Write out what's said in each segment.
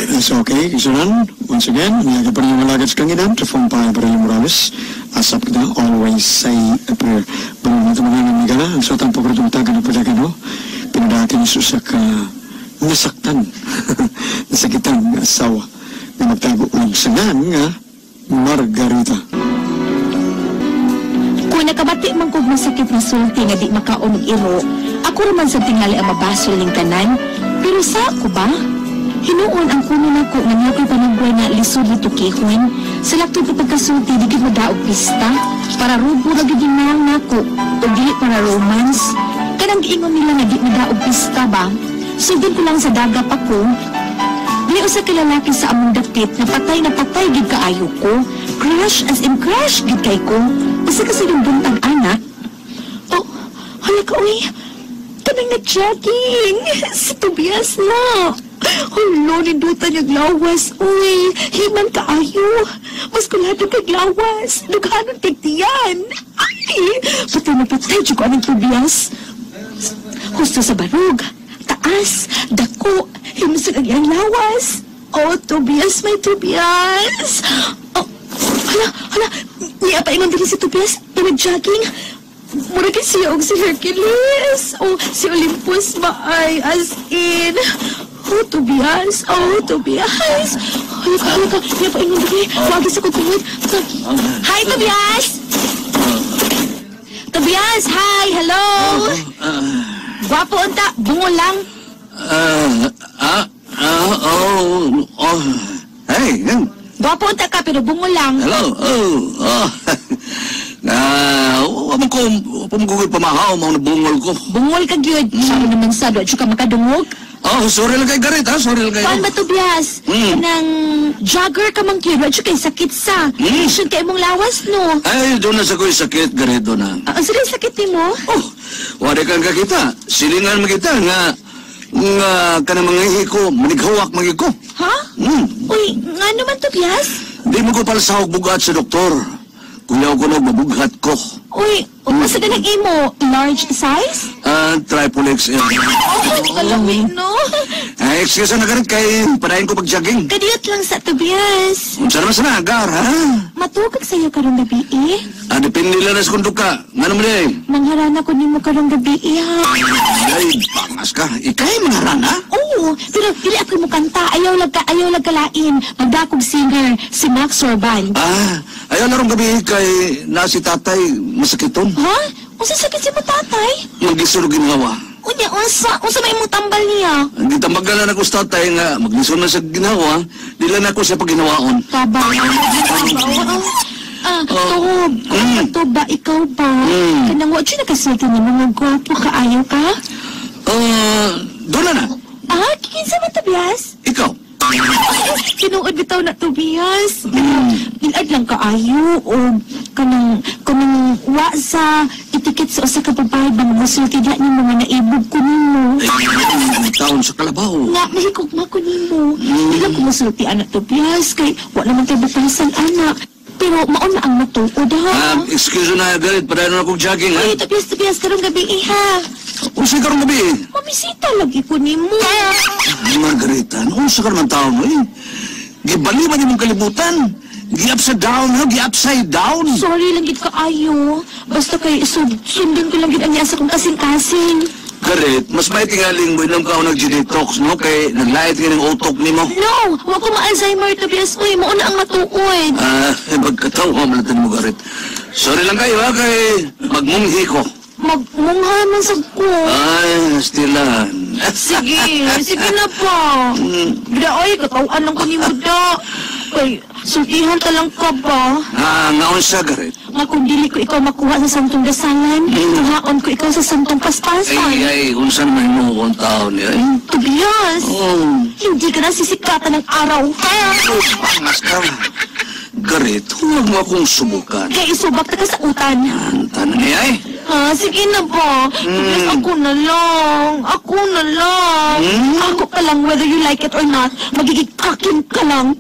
Alright, that's okay. Kisunan, once again, niyaga pa rin yung malagats kanginan, Reform pa April Morales. Asap kita, always say April. Bago natin mga nangyagala, ang sotang pagkatungtagan na pala gano, pinadakin Isus sa nasaktan, nasakitan ng asawa, na nagtago ulang sangan nga, Margarita. Kung nakabati man kong masakit na sulti nga di makaon og iro, ako naman sa tingali ang mabasol ning tanan. Pero sa ako ba? Hinuon ang kuno nako nga nakoy panagbuhay na lisod ni tukihon. Sa laktod ko pagkasulti, di gid madaog pista. Para rubo na gid ginang nako. O dili para romance. Kanang giingon nila nga di madaog pista ba? Sugod ko lang sa dagap ako. Dili usa ka lalaki sa among dapit na patay gid kaayo ko. Crush as in crush gid kay ko. Usa ka sa buntag anak. Oh, hala ka uy. Kanang nag-jogging. Si Tobias na. Hulo, nindutan yung lawas. Uy, himan kaayo. Mas kulado kag lawas. Dughanon kag tiyan. Ay, patay na patay dyan ko anong Tobias. Husto sa barug. Taas, dako, himusan ang iyang lawas. Oh, Tobias, may Tobias. Oh, hala, niya pa ingon din si Tobias. Nag-jogging. Murag siya og si Hercules. Oh, si Olympus ba ay as in. Oh, Tobias. Halika. Niya pa ingon din. Wagi sa kukuhod. Hi, Tobias. Tobias, hi, hello. Gwapo unta, bungol lang. Hey, Gwapo unta ka, pero bungol lang. hello, pamugugol pamahaw, mga nabungol ko. Bungol ka, gyud. Sabi naman sa doon, ka makadungog. Oh, sorry lang kay Garit, ha? Sorry lang kay... Paano ba, Tobias? Nang jogger ka mang gyud, wadyo kay sakit sa. Mission kay mong lawas, no? Ay, doon na sa ko'y sakit, Garit, doon na. Ang sarili sakit ni mo? Oh, wala kang kakita. Silingan mo kita nga kanang mga ihi ko, manighawak mga ko. Ha? Uy, nga naman, Tobias? Di mo ko palasahog bugat sa doktor. Kuyaw ko na mabughat ko. Uy, umasa ka ng imo? Large size? Triple XL. Kalawin, no? Ay, excuse na Garit, kay padahin ko pag-jogging. Kadiyot lang sa Tobias. Unsa naman sa nagar, ha? Matugag sa'yo karong gabi, eh. Depende lang na sa kundok ka. Nga naman eh. Mangharana ko ni mo karong gabi, eh, ha? Ay, pangas ka. Ikay, mga rana? Oo, pero dili ako mo kanta. Ayaw lag kalain. Magdakog singer, si Max Orban. Ayaw na rong gabi kay na si tatay masakiton. Ha? Unsa sakit si mo tatay? Mag-isuro ginawa. Unya, unsa may mo tambal niya? Hindi tambagal na ako sa tatay nga mag-isuro na sa ginawa. Dila na ako siya pag ginawaon. Tob ba? Ikaw ba? Kanang wadyo na kasulti ni mga gwapo kaayaw ka? Doon na. Kinsa man, Tobias? Ikaw. Tinuod bitaw na, Tobias. Ilad lang kaayo o kanang wa sa itikit sa usa ka babae ba masulti diha ni mga naibog ko nimo. Ay, taon sa kalabaw. Nga, mahigugma ko nimo. Hindi lang ko masulti anak, Tobias, kay wa naman tayo batasan anak. Pero maon na ang matuod, ha? Excuse na, Garit. Padayon na akong jogging, ha? Ay, Tobias, karong gabi, ha? Unsa karong gabi? Mamisita lagi ko nimo. Margarita, unsa ka naman tao mo, eh? Gibali man yung kalibutan. Gi-upside down, ha? Gi-upside down. Sorry lang gid kaayo. Basta kay sundin ko lang gid ang asa kong kasing-kasing. Garit, mas may tingaling mo ilang ka nag-detox, no? Kay naglait ka ng utok ni mo. No! Huwag ko ma-Alzheimer, Tobias. Uy, mauna ang matuod. Magkatawa mo natin mo, Garit. Sorry lang kayo, ha? Kay magmunghi ko. Magmungha man sa ko. Ay, stilan. Sige na po. Bida, oy, katawan lang ko ni Muda. Uy, sultihan talang ka ba? Ngaon siya, Garit. Nga kung dili ko ikaw makuha sa santong dasalan, tuhaon ko ikaw sa santong paspasan. Ay, kung saan may nuhong tao niya, eh? Tobias, hindi ka na sisikatan ng araw. Pangas ka. Garit, huwag mo akong subukan. Kaya isubak na ka sa utan. Tanong niya, eh? Sige na ba? Tobias, ako na lang. Ako ka lang, whether you like it or not, magiging akin ka lang.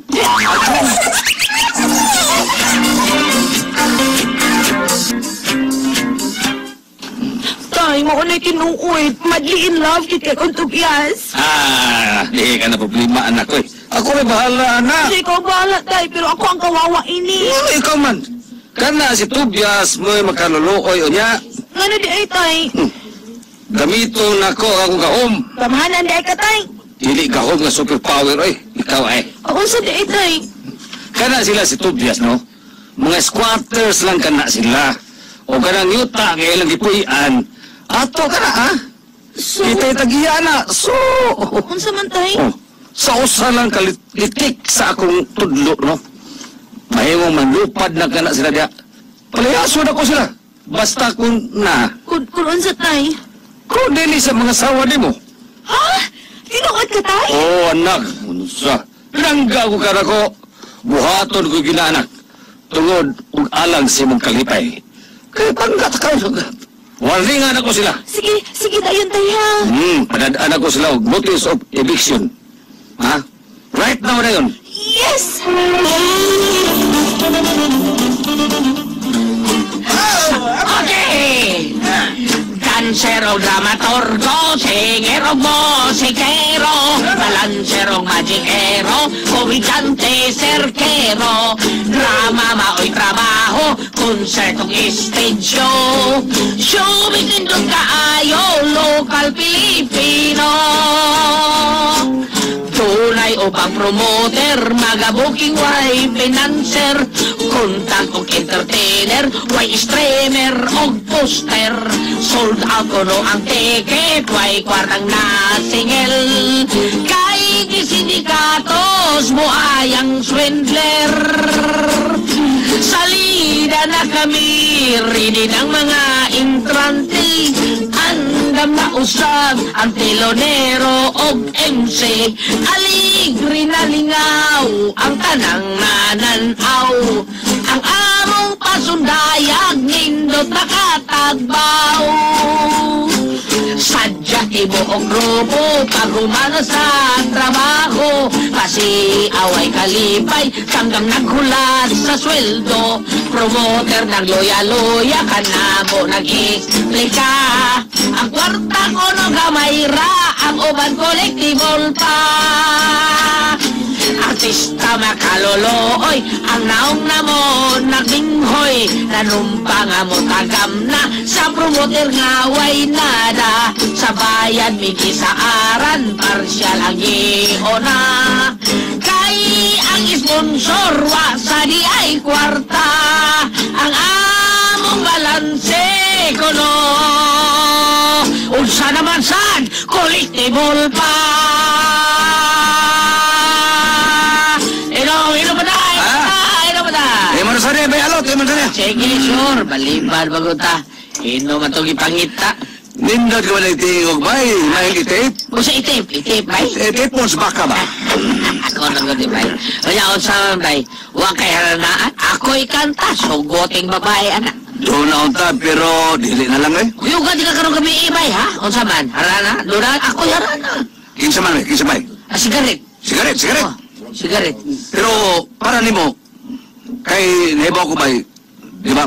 Tay, maunay tinuod. Madly in love kita kong Tobias. Di ka na problema, anak ko, eh. Ako rin bahala, anak. Kasi ikaw bahala, tay, pero ako ang kawawa ini. Ikaw man. Kana si Tobias mo makaluluoy o niya. Ano di ay, tay? Gamito na ko akong gahom. Pamahanan di ay ka, tay. Dili gahom nga superpower, oy. Ikaw ay. Ako sa di ay, tay. Kana sila si Tobias, no? Mga squatters lang kana sila. O kanang yuta, kaya lang gipuyan. Ato kana, ha? So, Kita'y tagiya na. So, unsa man, tay? oh, sa usa lang kalitik sa akong tudlo, no? Mahimong manlupad na kana sila diya. Palayaso na ko sila. Basta kung na. Kung unsa, tay? Kung dili sa mga sawa ni mo. Ha? Tinuod ka, tay? Oh, anak. Unsa? Pinangga ko kana ko. Buhaton ko ginaanak. Tungod ug alang si mong kalipay. Kaya panggat ka. Warningan ako sila. Sige, dayon, tay, ha? Padadaan ako sila og notice of eviction. Ha? Right now na yun. Yes! Okay! Dansero, dramaturgo, singero, musikero, balansero, magikero, komedyante, serkero, drama, mao'y trabaho, konsertong stage show, showbiz nindot kaayo, local Pilipino. Tunay o pang promoter, maga-booking, way financer, kontak o entertainer, way streamer o poster, sold out o no ang ticket, way kwartang nasingil, kay sindikatos mo ay ang swindler. Salida na kami, rini ng mga intrante, andam na usab ang telonero o MC, aligri na lingaw ang tanang nananaw, ang among pasundayag nindot nakatagbaw. Sadya ibo o grupo pag humana sa trabaho, kasi away kalipay hanggang naghulat sa sweldo, promoter ng loya-loya kanamo nag-explika, ang kwarta ko no gamayra, ang uban kolektibol pa. Artista makaloloy, ang naong namon nagbinghoy, nanumpa nga mo tagam na, sa promoter nga way nada, sa bayan migi sa aran, parsyal ang iona, kay ang sponsor wa sa di ay kwarta, ang among balanse kono, unsa naman sad, kolektibol pa. Sari, may alot, may sari. Sige, sure. Baliban, baguta. Ino matong ipangita. Nindot ka ba nagtingog, bay? May itip? Kung sa itip, bay? Itip mo sa baka ba? Ako nang gati, bay. Kaya ako sa bay, huwag kay haranaan. Ako'y kanta, sugoting babae, anak. Doon na unta, pero dili na lang eh. Yung gati ka karong kami ibay, ha? O sa man, harana? Doon na, ako'y harana. Kinsa man, kinsa bay? Sigaret. Sigaret, sigaret. Oh, sigaret. Pero, para nimo, kay neba ko bay, di ba?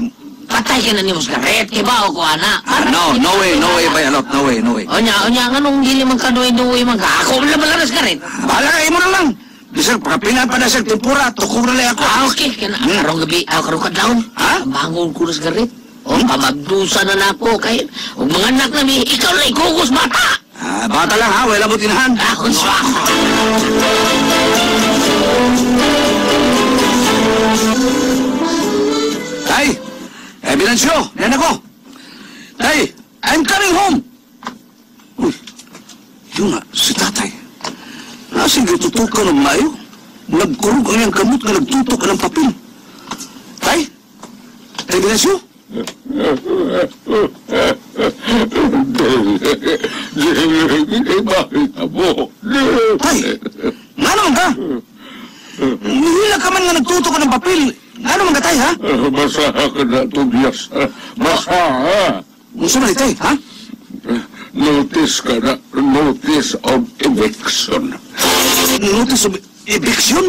Patay ka na ni Musgaret, kiba o ko, anak. No way, bay, alot, no way. Onya, nga nung dili man ka nuwi man ka. Ako na ba lang Musgaret? Bahala ka, imo na lang. Di sir, pagkapinan pa na sir, tempura, tukong na lang ako. Okay. Karong gabi, karong kadlaon. Ha? Bangon ko na Musgaret. O, pamagdusa na na ako. Kaya, huwag mga anak namin, ikaw na ikugos bata. Bata lang ha, wala mo tinahan. Ako siya. Tay, Ebilansyo, yan ako. Tay, I'm coming home. Uy, yun nga, si tatay. Nasing gitutukan ng mayo. Nagkurog ang iyang kamot na nagtutok ka ng papel. Tay, Ebilansyo? Tay, nga naman ka? Hila ka man nga nagtutok ka ng papel. Nga naman ka, tay, ha? Basaha ka na, Tobias. Basaha. Gusto mo tay, ha? Notice ka na. Notice of eviction. Notice of eviction?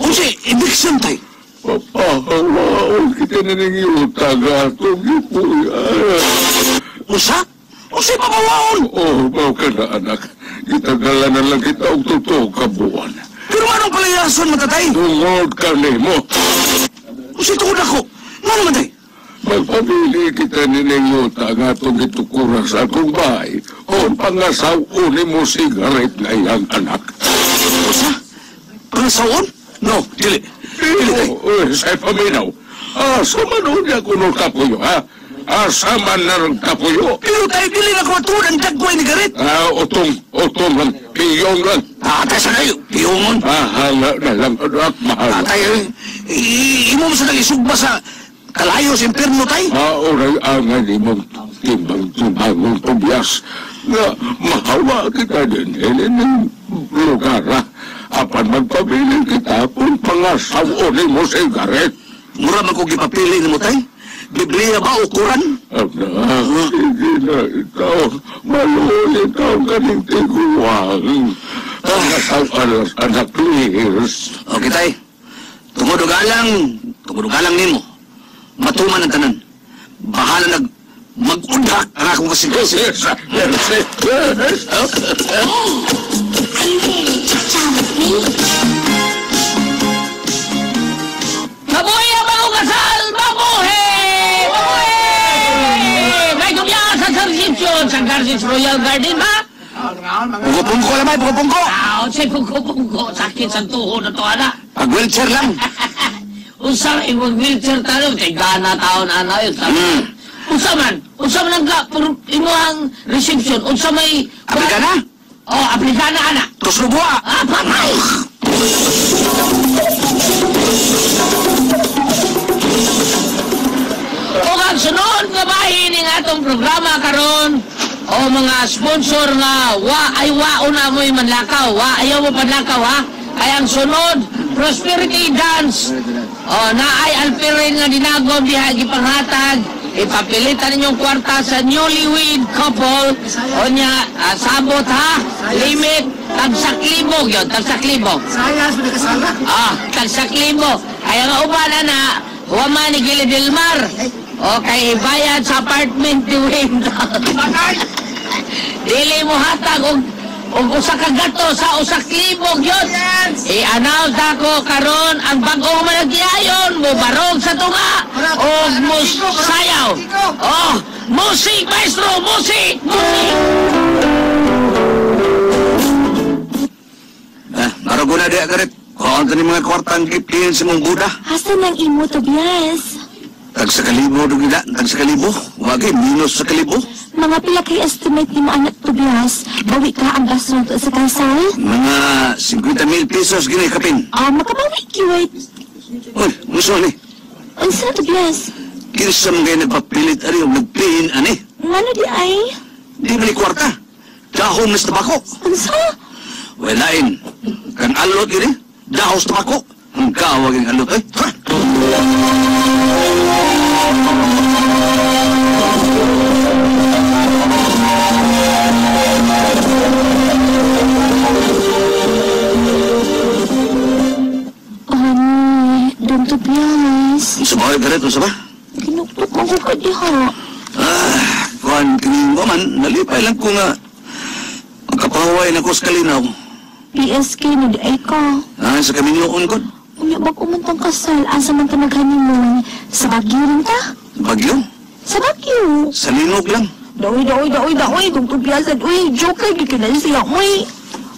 Unsi, eviction, tay? Papahawaon kita na ng utaga. Tobias. Usa? Unsi, papawaon? Oh, mau ka na, anak. Itagalan na lang kita og totoo ka buwan. Pero anong palayason mo, tatay? Tungod ka nimo. Kung si tungod ako, ano naman, tay? Magpabili kita nining yuta nga itong itukura sa atong bahay o pangasaw ni mo sigaret na iyang anak. Usa? Pangasaon? No, dili. Dili, tay. Sa'y paminaw. Asa man niya kuno kapuyo, ha? Asa man na rin kapuyo? Pero tayo, dili na ko matuod ang dagway ni Garet. Utong lang, piyong lang. Tay, sa kayo, piyongon. Hala na lang, anak, mahal. Tay, imo mo sa nag-isugba sa kalayo sa impirno, tay. Oray angan imong timbang-timbang pabiyas na mahawa kita din ng lugar, ha? Apan magpabili kita kung pangasaw ni mo sigaret. Mura man ko gipapili ni mo, tay. Biblia ba o Quran? Sige na ikaw. Malulit ikaw kaning tiguang. Pangasaw anak please. Okay, tay. Tungod og alang nimo. Matuman ang tanan. Bahala mag-undak ang akong kasing-kasing. Mabuhay ang bagong kasal! Mabuhay! Mabuhay! May kumiyaan sa Sargipsyon sa Garcis Royal Garden, ha? Pugupungko lamay, pugupungko. Say pugko-pugko. Sakit sa tuhod na to, ana. Pag-wheelchair lang. Unsa may mag-wheelchair tayo, kay gana taon ana yun. Unsa man ang imuhang reception, unsa may... Aplikana? Oh, aplikana, ana. Tusubwa. Patay! O ang sunod nga bahin ng atong programa karon o mga sponsor nga wao na mo'y manlakaw, ayaw mo panlakaw, ha? Ay ang sunod, Prosperity Dance. O naay alpirin nga dinagom diha gipanghatag, ipapilitan ninyong kwarta sa newlywed couple. O niya, sabot, ha? Limit, tagsaklibo yun, tagsaklibo. Sayas, may kasala. Tagsaklibo. Ay ang uban na, huwama ni Gili Delmar. O kay bayad sa apartment ni Wayne. Dili mo hatag og usa ka gato sa usa klibog yun. I-announce ako karon ang bagong managyayon mo barog sa tunga og sayaw. Oh, musik maestro, musik. Baro ko na di Garet. Kung ito ni mga kwartang kipihin sa mong Buddha. Hasan ang imo, Tobias? Tagsakalibo do gida, tagsakalibo. Wagi minus sa kalibo. Mga pila kay estimate ni mo anak, Tobias? Bawi ka ang gasto sa kasal? Mga 50,000 pesos gini kapin. Makabawi kiwait. Uy, muso ni. Unsa, Tobias? Kinsa man kayo nagpapilit ari o nagpihin ani. Ngano di ay? Di bali kwarta. Dahon mas tabako. Unsa? Walain. Kan alot gini, dahon sa tabako. Ang kawag ang alot eh. Ha? Don Tobias. Sa bahay Garet, sa ba? Kinuktok mo ko ka diha. Kuhan, kining ko man, nalipay lang ko nga. Magkapahuway na ko sa kalinaw. PSK na di ay ka. Sa kaminyoon ko. Unya ba kumantang kasal, asa man ka nag-honeymoon? Sa Baguio rin ka? Bagyo? Sa Baguio. Sa linog lang. Daoy, Dong Tobias. Uy, joke lagi ka na siya. Uy,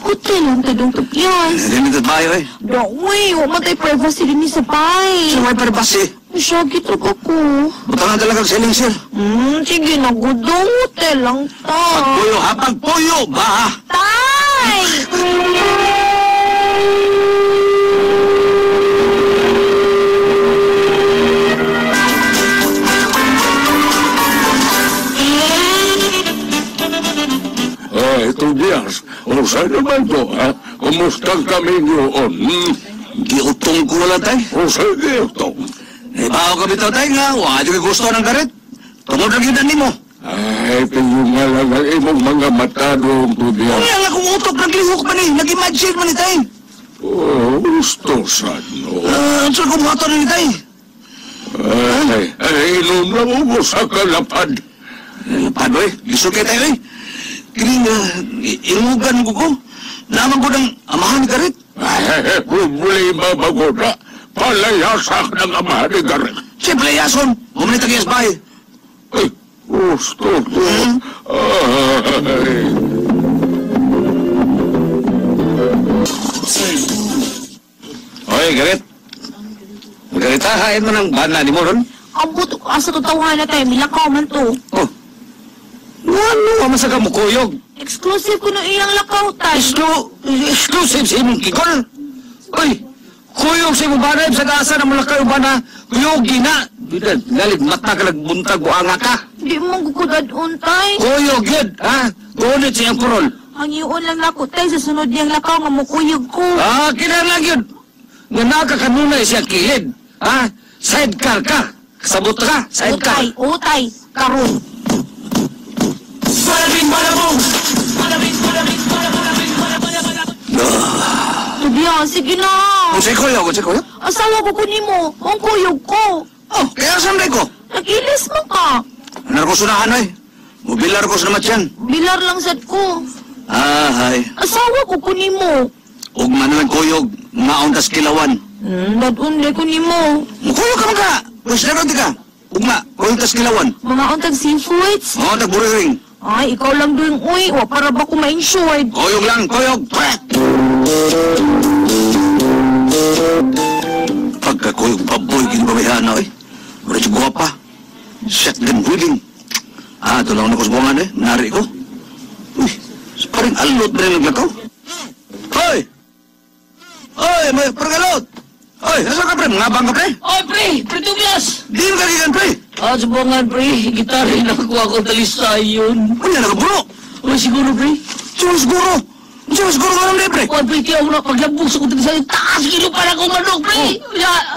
hotel lang ka, Dong Tobias. Limited bayo eh. Daoy, huwag matay privacy rin ni sa bay. Sa may paribasi. Siya, gito ako. Butangan talagang selling sir. Sige na, gudong hotel lang ta. Pagpuyo ha, pagpuyo ba? Tay! Tobias, saan naman to, ha? Kumusta kami noon? Giutong ko wala tay. Sige, utong. Bago ka bitaw tay nga, wala yung gusto ng Garet. Tungod lang yun nimo. Ay, tingin nga lang ang imong mga mata doon, Tobias. Kaya nga kung utok, naglihok man eh. Nag-imagine man eh tay. Gusto saan, no? Saan kung mato rin tay? Inom lang mo sa kalapad. Paano eh, gisukay tayo eh. Kini nga, inugan ko ko. Naman ko ng amahan ni Garet. Problema ba ko na? Palayasak ng ama ni Garek. Siyempre, Yason. Humanita kayas bahay. Ay, gusto ko. Ay. Oy, Garet. Garitahain mo ng bana ni mo ron. Ang buto ko asa tutawahan na tayo, milakaw man to. Oh. Ano masaga mo, Kuyog? Exclusive ko ng iyang lakaw tayo. Exclusive sa imong kikol. Oy, Kuyog sa imong bana, sa gasa na malakay yung bana, Kuyog, gina. Dudan, galit, mata ka nagbuntag, buanga ka. Di mo gugudad untay. Kuyog, yun, ha? Gunit sa iyang kurol. Ang iyon lang ako tayo sa sunod niyang lakaw nga mukuyog ko. Kailangan yun. Nga nakakanunay siyang kilid. Ha? Sidecar ka. Kasabot ka. Sidecar. Utay, karon. Balabing, balabong! Tubiyan, sige na. Kung sa'yo Kuyog, kung sa'yo Kuyog? Asawa ko kunin mo, ang kuyog ko. Oh, kaya saan ko? Nagilis mo ka. Anar ko sunahan, oy. Mobilar ko sa namat yan. Bilar lang sad ko. Hay. Asawa ko kunin mo. Ug manulang Kuyog, maon tas kilawan. Dadun de kunin mo. Kuyog ka man ka. Pwes na ron di ka. Ugma, Kuyog tas kilawan. Mga untag seafoods. Oo, tagburiring. Ay, ikaw lang doon, uy. O, para ba ko ma-insured? Kuyog lang, Kuyog. Pagka Kuyog baboy, ginababihan na, oy. Medyo guwapa. Shotgun wheeling. Ito lang ako sa buwangan, eh. Nari ko. Uy, parang alot na rin naglakaw. Hoy! Hoy, may pargalot! Hoy, nasa ka, pre? Ngabang ka, pre? Oy, pre! Pre Douglas! Di mo kagigan, pre? Subukan, pre. Gitarin na ako talisay yun. Ano yan, nagaburo? Oy, siguro, pre. Siguro. Siguro ka lang, pre? Oy, pre, tiyaw na paglabog sa kutin sa taas kilo para kong manok, pre.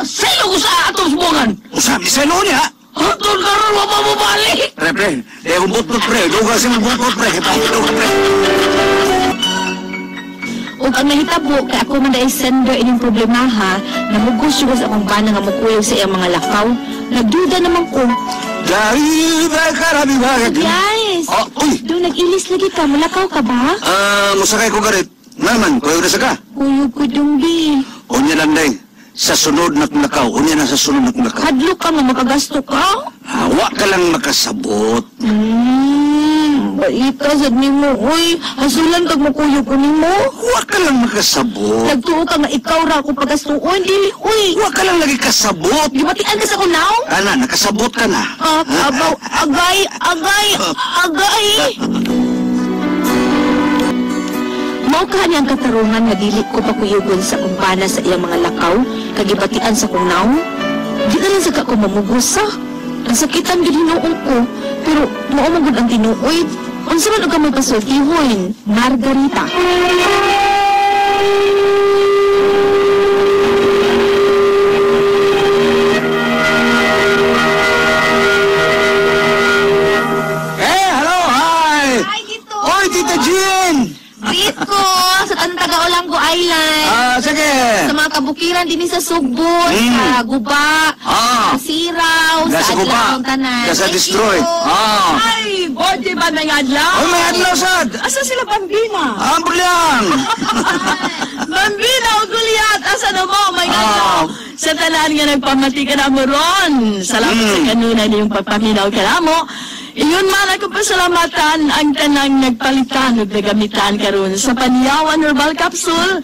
Sa'yo ko sa atong subukan. Sabi sa ino niya, Atong karoon, wapa mo balik. Pre, di akong butot, pre. Duga siya magbutot, pre. Ipahito ka, pre. O ang nahitabo, kaya ako man dahil sender inyong problema ha, namugos yung sa akong bana nga mukuyog sa iyang mga lakaw. Nagduda naman ko. Dahil ba karami ba? Yes! Uy! Doon nag-ilis lagi ka, malakaw ka ba? Musakay ko, Garet. Naman, Kuyog na sa ka. Kuyog ko dunggi. Unya lang, day. Sa sunod na nakaw. Unya na sa sunod na nakaw. Hadlok ka nga, makagasto ka? Hawa ka lang makasabot. Baita, sad ni mo. Uy, hasulan kag mukuyog ko ni mo. Hawa ka lang makasabot. Nagtuo ka nga ikaw ra ako pagastuon, dili. Uy, Hawa ka lang lagi kasabot. gibatian ka sa kunaw? Kana, nakasabot ka na. Abaw, agay. Mao ka niyang katarungan nga dili ko pakuyugon sa kumpana sa iyang mga lakaw, kagibatian sa kunaw. Di na lang sa ko mamugos sa. Nasakitan gid hinuon ko, pero mao man gud ang tinuod. Unsa man og kamay pasultihon? Margarita. Hello, hi! Ay, dito! Oy, Tita Jean! Dito! Sa Taga-Olango Island! Sige! Sa mga kabukiran din sa Sugbon, sa Guba, sa Siraw, Sa sa Guba. Adlaw, tanan. Sa Thank Destroy. you. Ay, body ba na nga adlaw? Oy, may adlaw, sad! Asa sila Bambina? Ambul lang! Bambina o Guliat, asa na mo? May adlaw. Sa tanan nga nagpamati ka na mo ron. Salamat sa kanuna niyong pagpaminaw ka na mo. Iyon man ako pasalamatan ang tanang nagpalitan ug nagamitan karon sa Panyawan Herbal Capsule,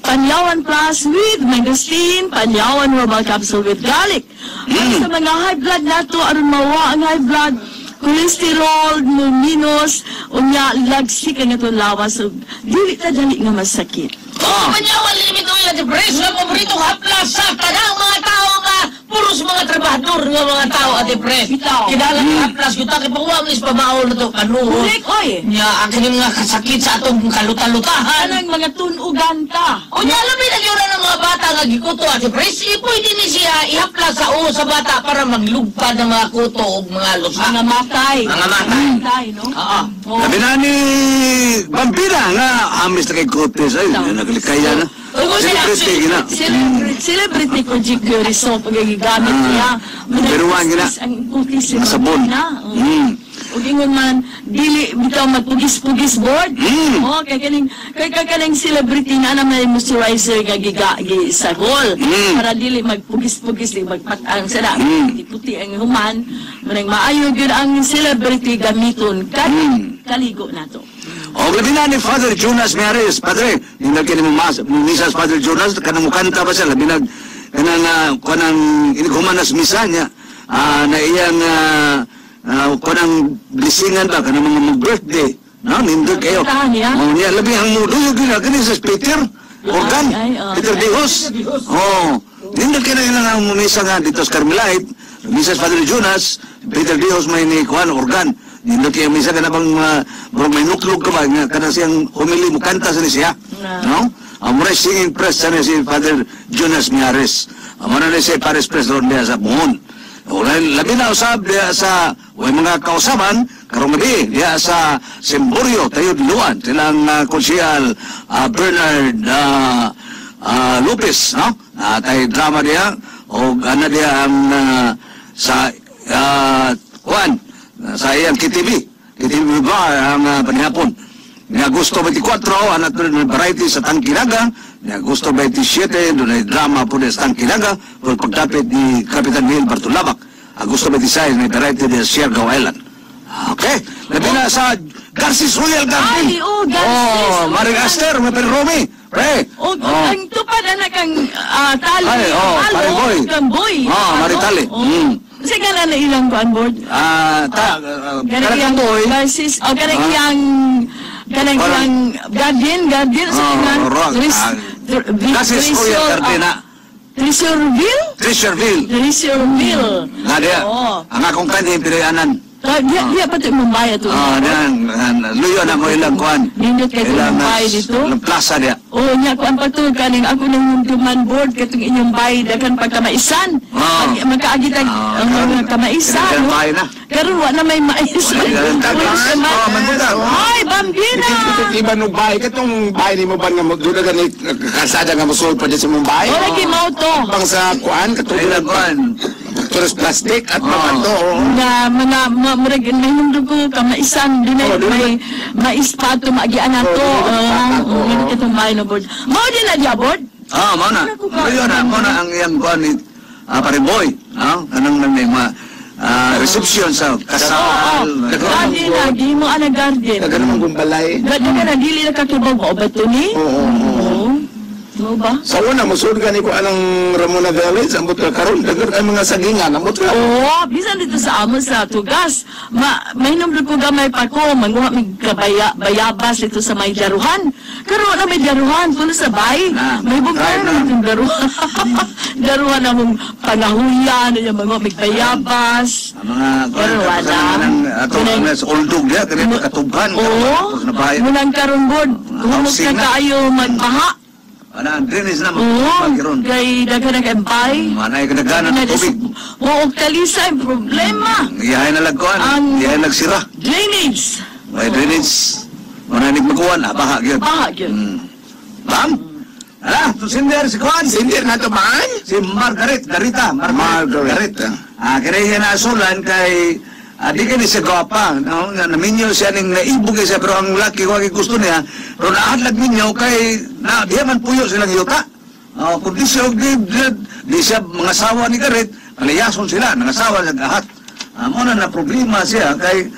Panyawan Plus with Mangosteen, Panyawan Herbal Capsule with Garlic. At sa mga high blood nato aron mawa ang high blood, cholesterol mo minus unya lagsik ang atong lawas ug dili ta dali nga masakit. Panyawan limito ila di preso na paborito haplas sa tanang mga tao nga puros mga trabahador nga mga tao at depres. Kinala ng haplas kita kay pagwag is pamaol na to kanuhon. Oy. Nya akin yung mga kasakit sa atong kaluta-lutahan. Anang mga tunugan ta. O nya labi na yun ng mga bata nga gikuto at depres. Pwede ni siya ihaplas sa ulo sa bata para maglugpad ng mga kuto o mga lusa. Mga matay. Mga matay, no? Oo. Sabi na ni Bambina nga amis na kay Kote sa'yo. Naglikaya na. Celebrity, gina. Celebrity ko Jigyo Rizzo pagagamit niya. Pero wang gina. Ang kutis Masabon. ug ingon man dili bitaw magpugis-pugis board. Oh, kay kaning celebrity na may moisturizer nga gisagol para dili magpugis-pugis di magpatang sada puti ang human manang maayo gyud ang celebrity gamiton kaligo nato. O labi na ni Father Jonas Miares, Padre, hindi kini mo misas Father Jonas, kanang mukanta ba siya, labi na kanang inigumanas misa niya, na iyang kanang blisingan ba, kanang mga birthday, no, nindog kayo. O niya, labi ang muduyog yun, kani sa Peter, Organ, Peter Dihos. O, nindog kayo na ang mumisa nga dito sa Carmelite, misas Father Jonas, Peter Dihos may ni Juan Organ. Hindi kaya misa ka na bang may nuklog ka ba kana siyang humili mo kanta sa siya, no? Amore singing press sa si Father Jonas Miares. Amore na si Paris Press ron dia sa Buhon. Labi na usab dia sa mga kausaban karong gabi dia sa Semborio tayo diluan silang konsyal Bernard Lopez, no? Tay drama dia o ana dia ang sa Juan sa iyang KTV ba ang panihapon ni Agosto 24 anak doon variety sa Tangkinaga ni Agosto 27 doon ay drama po sa Tangkinaga o pagdapit ni Kapitan Neil Bartolabak Agosto 26 may variety sa Siargao Island. Okay, labi na sa Garcis Royal Garden. Ay, Garcis. Maring Aster, may Romy. Pre. Ang tupad na kang tali. Ay, Maring Boy. Kang boy. Maring Tali. Kasi gana na ilang kuan board. Kanang boy. Garcis, kanang iyang guardian sa kanang Garcis Royal Garden na. Treasureville. Nga dia, ang akong kanin pinayanan. Dia pati Mumbai ito. Luyo na mo ilang kuan. Nindot kayo Mumbai dito. Ilang plaza dia. Nya kuan pa to kaning ako nang human board katong inyong bay dagan pagkamaisan. Magkaagitag ang mga kamaisan. Karon wa na may maisan. Ay, Bambina. Iba no bay katong bay ni mo ba nga magduda gani kasada nga mosul pa sa Mumbai. Wala kay mao to. Bang sa kuan katong kuan. Terus plastic at mabato. Na mga may ko kamaisan dinay may maispato maagian nato. Ngin katong bay no board. Mao din na dia board. Mao na. Mao na ang iyang kuan ni Pariboy, kanang may reception sa kasal. Garden na di mo ana garden. Dagan naman gumbalay. Garden na dili na katubog mo ba to ni? Oo. Mo ba? Sa una, musod ka ni ko anong Ramona Village, ambot ka karon, dagan ay mga sagingan, ambot ka. Oo, bisan dito sa amon sa tugas. May number ko gamay pa ko, manguha mig bayabas dito sa may daruhan. Karon na may daruhan, kuno sa bay. May bungkar na itong daruhan. Daruhan na mong panahuyan, yung mga mig bayabas. Mga wala. Mga sa oldog dia, kanina katubhan. Oo, mulang karon board. Humog ka kayo magbaha. Drinis na magkiron. Kay dagan na bay. Manay kadaganan ng tubig. Oo, kalisa ang problema. Iyahay na lagkuhan. Iyahay nagsira. Drainage. May drainage. Mananig magkuhan. Baha yun. Baha yun. Bam? Ala, to Cinder si Kuhan. Cinder na to ba? Si Margarita. Kaya na asulan kay di ka ni siya gwapa, no? Naminyo siya ning naibog siya, pero ang laki ko gusto niya, pero naadlag ninyo kay, di man puyo silang yuta. Kundi siya, di siya mga asawa ni Garit, palayason sila, nangasawa sa gahat. Muna na problema siya, kay,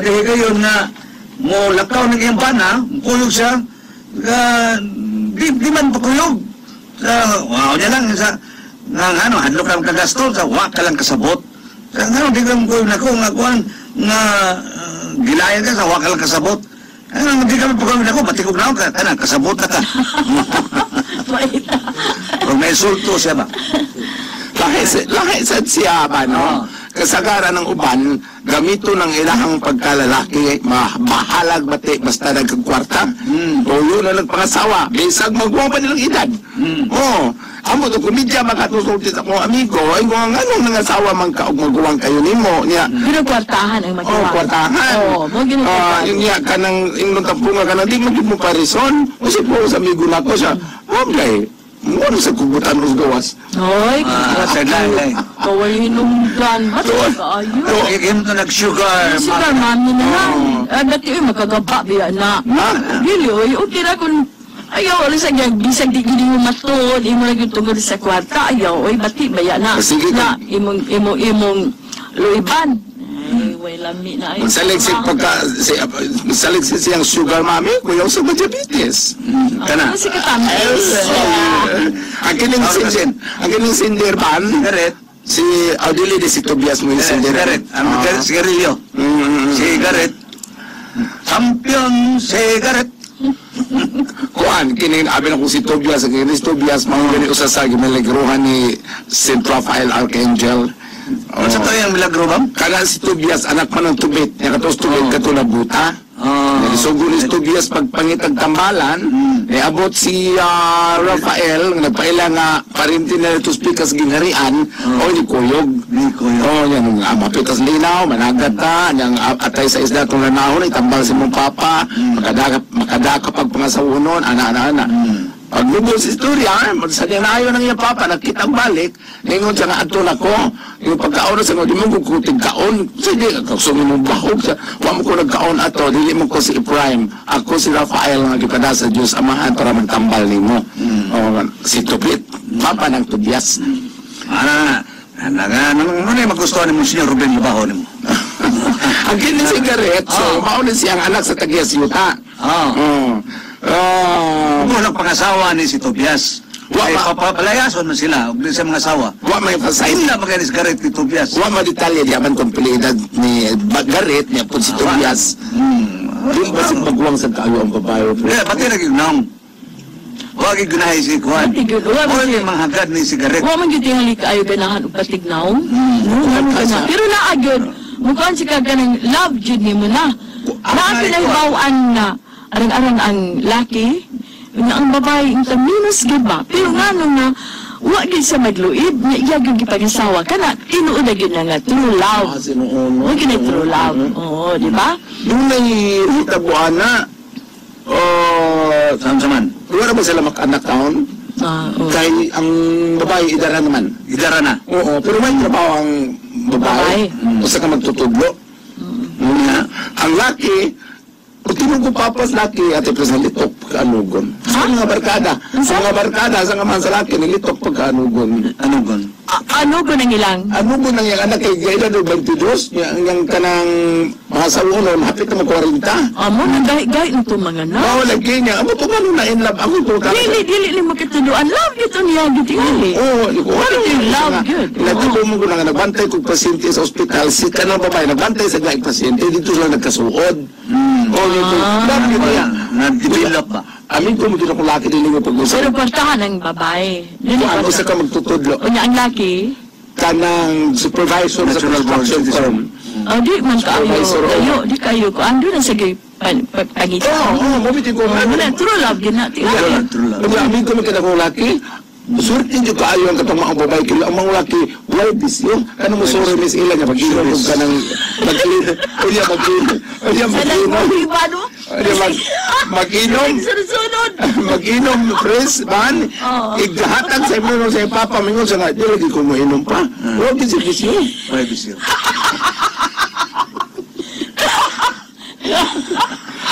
dahil kayo na, mo lakaw ng iyang bana, kuyog siya, di man pakuyog. Wow, niya lang, hadlok lang kagastol, sa wak ka lang kasabot. Ano, di kang kuhin ako, nga gilayan ka, sa wakal kasabot. Ano, di kami pagkawin ako, batikog na ako, kasabot na ka. Pero may sulto siya ba? Lahi sa siya ba, no? Kasagaran ng uban, gamito ng ilahang pagkalalaki, mahalag bati, basta nagkakwarta. Tulo na nagpangasawa, bisag magwang pa nilang edad. Amo to kumidya makatusulti sa akong amigo, ay kung anong nangasawa man ka og magwang kayo nimo niya. Pero kwartahan ang magwang. Kwartahan. Mo ginukwartahan. Yung niya kanang ingon tampunga kanang di mo parison. Kasi po sa amigo nako siya. Okay. Ano sa kubutan os gawas? Hoy, Sagay. kaway hinunggan. Ba't kaayo? Ikim to nag-sugar. Sugar mami na lang. Dati ay magkagaba biya na. Dili, oy, okay na kung ayaw, alis ang yung bisag di gini mo matod, imo lang yung tungod sa kwarta, ayaw, oy, bati baya na. Sige na, imong luiban. Ay, way lami na. Ay, Magsaligsik magsaligsik siyang sugar mami, kuya sa diabetes. Kana. Kasi katamis. Ang kining sindirban, Sigaret. si Audili de si Tobias mo yung Sigaret. sindirban. Sigarilyo. Sigaret. Champion sigaret. Kuan, kining abi na ko si Tobias, si Tobias, mga ganito sa ginaligruhan ni St. Raphael Archangel. Ano sa tayo yung milagro ba? Kana si Tobias, anak man ng tubit. Yung katos tubit ka to na buta. Nagisugo ni Tobias pagpangitag tambalan. Abot si Rafael, nagpaila nga parinti na ito spikas gingharian. O, ni Kuyog. O, yan, mapitas linaw, managat ta. Yang atay sa isda itong nanahon, itambal si mong papa. Makadaka pag pangasawunon, ana. Pag lubos istorya, magsadya na ayaw ng iya papa, nakitang balik, ningon siya nga ato na ko, yung pagkaon sa mga, di mo kukutig kaon, sige, kaksumi mong bahog siya, huwag mo ko nagkaon ato, dili mo ko si Ephraim, ako si Rafael, nga gipada sa Diyos Amahan para magtambal ni mo. Si Tupit, papa ng Tobias. Ano yung magustuhan mo siya, Ruben, mabaho ni mo? Ang kini sigaret, so, maunin siyang anak sa Tagias Yuta. Kung walang pangasawa ni si Tobias, ay papapalayason man sila, ug sa mga asawa. Wa may pasay. Ayun na maganis garet ni Tobias. Wa madetalye di aman kompletidad ni Garet niya po si Tobias. Yung basig magwang sa kayo ang babae. Pati nag-ignong. Huwag igunahay si Juan. Huwag yung mga hagad ni si Garet. Wa man gyud tingali kaayo ganahan og patignaw. Pero naagyon, mukhang si kaganang love jud nimo na. Naapinahibawan na arang-arang ang laki, na ang babae, ang minus giba. Pero nga nung na, huwag yun sa magluib, na iyag yung ipag-asawa ka na, tinuod na yun na nga, true love. Huwag yun na true love. Oo, di ba? Yung nahihitabuan na, Saan-saman? wala ba sila makanak taon? Kay ang babae, idara naman. Idara na. Oo, pero may trabaho ang babae. Basta ka magtutudlo. Ang laki, kung tinong ko papas laki, ate presang litok pagkaanugon. Sa mga barkada, sa mga man sa laki, nilitok pagkaanugon. Anugon? Ano ba nang ilang? Anugon ang yung anak kay Gaida do 22, yung kanang mga sawunon, hapit na mag-40. Amo, nagay na ito mga na. Bawal lagi niya, amo to man na in love, ako to ka. Dili mo katuluan. Love ito niya, gitingali. Oo, Ano yung love yun? Nagtubo mo ko na nga, nagbantay kong pasyente sa ospital, si kanang babae, nagbantay sa gaing pasyente, dito sila nagkasuod. Oo, dito. Love yun yan. Nag-develop ba? Amin ko mo dito kung laki din yung pag-usap. Pero portahan ang babae. Ano sa ka magtutudlo? O niya ang laki, Kanang supervisor sa construction firm. di man kaayo. Di kayo ko. Ando na sa pangita. Oo, mabitin ko. Ano na, true love din na. Amin ko magkita kong laki, surti nyo kaayo ang katong mga babae kilo. Ang mga laki, why this yun? Ano mo sorry miss ila niya, mag-inom ka ng mag-inom. Mag-inom. Mag-inom, Chris, man. Iglahatag sa inom sa papa, mingon sa nga, di lagi ko mo inom pa. Huwag din si Bisyo. Huwag Bisyo.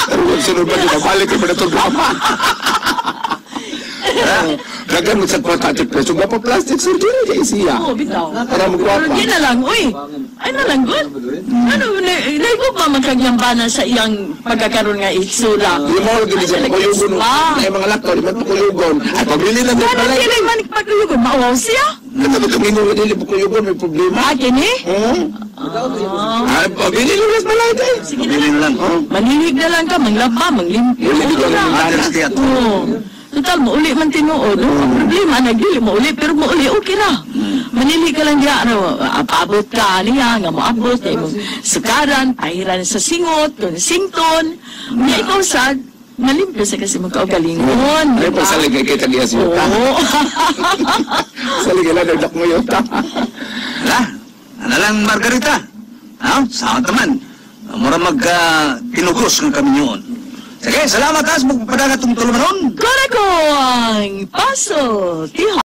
Pero huwag sunod ba, balik ko pa na itong drama. Dagan mo sa kwartatik preso, gapa plastic surgery kay siya. Oo, bitaw. Para magwapa. Pero di na lang, uy. Ay na lang, good. Ano, naigo ba magkagyambana sa iyang pagkakaroon nga itsura? Di mo lagi di sa pagkuyugon. Ay mga lakto, di man pagkuyugon. Ay pagbili na din Ano, pala. dili man pagkuyugon, maawaw siya? Katabi kami nung dili pagkuyugon, may problema. Kini? Ay pagbili nung las malay tayo. Sige na lang. Manilig na lang ka, manglaba, manglimpyo. Manglilig ka lang. Oo. Total, mauli man tinuod. Ang problema, nagdili mauli, pero mauli, okay na. Manili ka lang diya, abot ka niya, nga maabot, sukaran, pahiran sa singot, sington. May ikaw sa, nalimpyo sa kasi magkaugalingon. Ay pa saligay kay Tagias Yuta. Oo. Saligay lang, nagdak mo Yuta. Ano lang, Margarita? Sama naman. Mura tinugos ng kami yun. Sige, salamat as magpadagat tong tulumanon. Kone ko ang paso, tiha.